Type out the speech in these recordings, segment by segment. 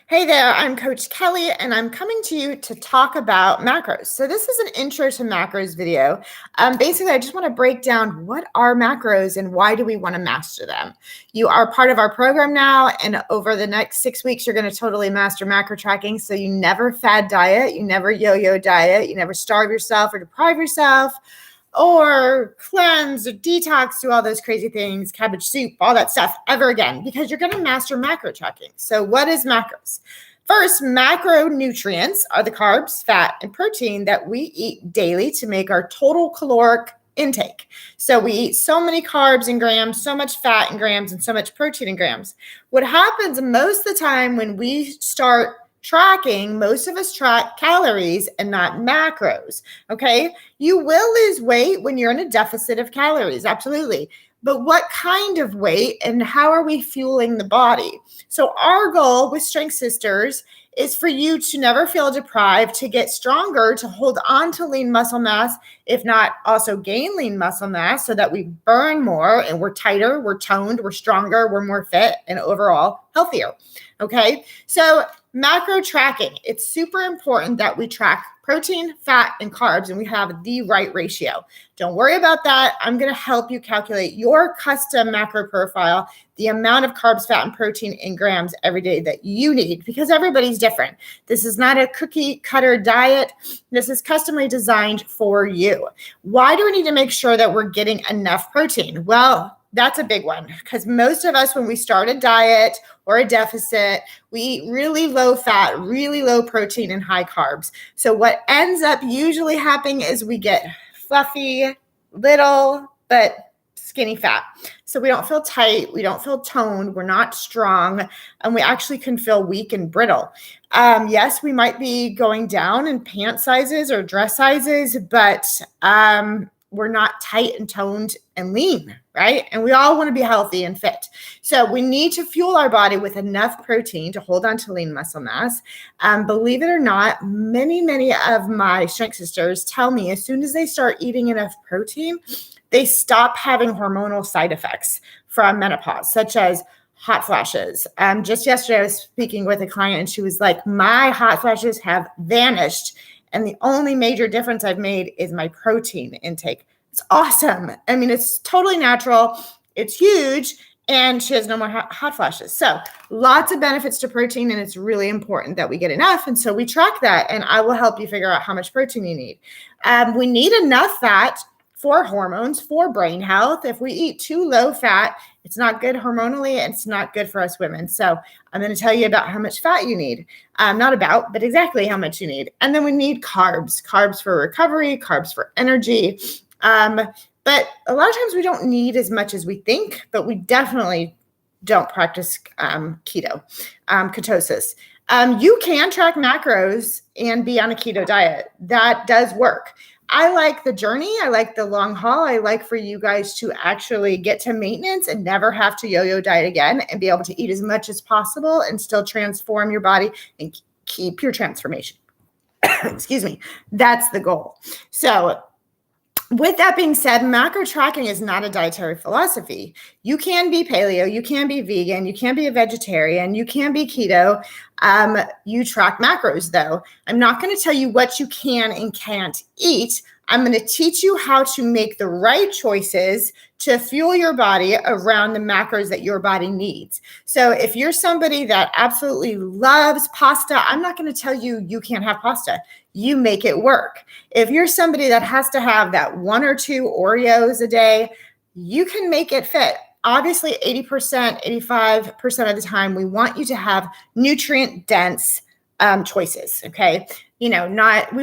Hey there, I'm Coach Kelly, and I'm coming to you to talk about macros. So this is an intro to macros video. Basically, I just want to break down what are macros and why do we want to master them. You are part of our program now, and over the next 6 weeks, you're going to totally master macro tracking. So you never fad diet, you never yo-yo diet, you never starve yourself or deprive yourself, or cleanse or detox, do all those crazy things, cabbage soup, all that stuff ever again, because you're going to master macro tracking. So what is macros? First, macronutrients are the carbs, fat, and protein that we eat daily to make our total caloric intake. So we eat so many carbs in grams, so much fat in grams, and so much protein in grams. What happens most of the time when we start tracking, most of us track calories and not macros, okay? You will lose weight when you're in a deficit of calories, absolutely. But what kind of weight and how are we fueling the body? So our goal with Strength Sisters is for you to never feel deprived, to get stronger, to hold on to lean muscle mass, if not also gain lean muscle mass so that we burn more and we're tighter, we're toned, we're stronger, we're more fit, and overall healthier, okay? So macro tracking, it's super important that we track protein, fat, and carbs, and we have the right ratio. Don't worry about that. I'm going to help you calculate your custom macro profile, the amount of carbs, fat, and protein in grams every day that you need, because everybody's different. This is not a cookie cutter diet. This is customly designed for you. Why do we need to make sure that we're getting enough protein? Well, that's a big one, because most of us, when we start a diet or a deficit, we eat really low fat, really low protein, and high carbs. So what ends up usually happening is we get fluffy, little, but skinny fat. So we don't feel tight, we don't feel toned, we're not strong, and we actually can feel weak and brittle. Yes, we might be going down in pant sizes or dress sizes, but we're not tight and toned and lean, right? And we all want to be healthy and fit. So we need to fuel our body with enough protein to hold on to lean muscle mass. Believe it or not, many of my Strength Sisters tell me as soon as they start eating enough protein, they stop having hormonal side effects from menopause, such as hot flashes. Just yesterday, I was speaking with a client and she was like, my hot flashes have vanished. And the only major difference I've made is my protein intake. It's awesome. I mean, it's totally natural. It's huge. And she has no more hot flashes. So lots of benefits to protein. And it's really important that we get enough. And so we track that. And I will help you figure out how much protein you need. We need enough fat for hormones, for brain health. If we eat too low fat, it's not good hormonally. It's not good for us women. So I'm going to tell you about how much fat you need. Not about, but exactly how much you need. And then we need carbs for recovery, carbs for energy. But a lot of times we don't need as much as we think, but we definitely don't practice ketosis. You can track macros and be on a keto diet. That does work. I like the journey. I like the long haul. I like for you guys to actually get to maintenance and never have to yo-yo diet again and be able to eat as much as possible and still transform your body and keep your transformation. Excuse me. That's the goal. So with that being said, macro tracking is not a dietary philosophy. You can be paleo, you can be vegan, you can be a vegetarian, you can be keto. You track macros though. I'm not going to tell you what you can and can't eat. I'm going to teach you how to make the right choices to fuel your body around the macros that your body needs. So if you're somebody that absolutely loves pasta, I'm not going to tell you you can't have pasta. You make it work. If you're somebody that has to have that 1 or 2 Oreos a day, you can make it fit. Obviously, 80%, 85% of the time, we want you to have nutrient-dense choices, okay? We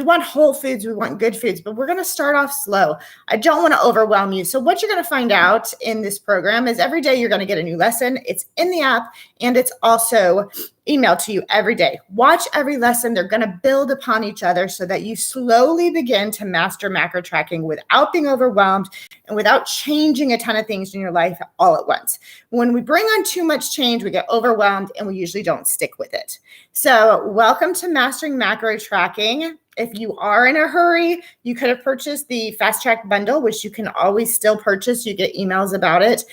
want whole foods, we want good foods, but we're going to start off slow. I don't want to overwhelm you. So what you're going to find out in this program is every day you're going to get a new lesson. It's in the app and it's also emailed to you every day. Watch every lesson. They're going to build upon each other so that you slowly begin to master macro tracking without being overwhelmed and without changing a ton of things in your life all at once. When we bring on too much change, we get overwhelmed and we usually don't stick with it. So welcome to Mastering Macro Tracking. If you are in a hurry, you could have purchased the Fast Track bundle, which you can always still purchase. You get emails about it.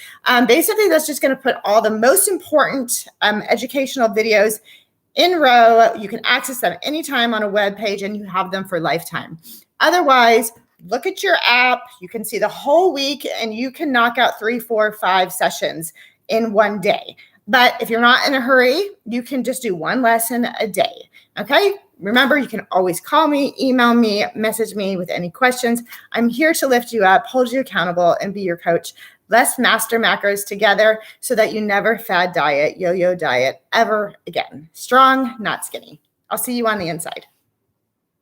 Basically, that's just going to put all the most important educational videos in row. You can access them anytime on a web page and you have them for lifetime. Otherwise, look at your app. You can see the whole week and you can knock out 3, 4, 5 sessions in one day. But if you're not in a hurry, you can just do one lesson a day. Okay? Remember, you can always call me, email me, message me with any questions. I'm here to lift you up, hold you accountable, and be your coach. Let's master macros together so that you never fad diet, yo-yo diet ever again. Strong, not skinny. I'll see you on the inside.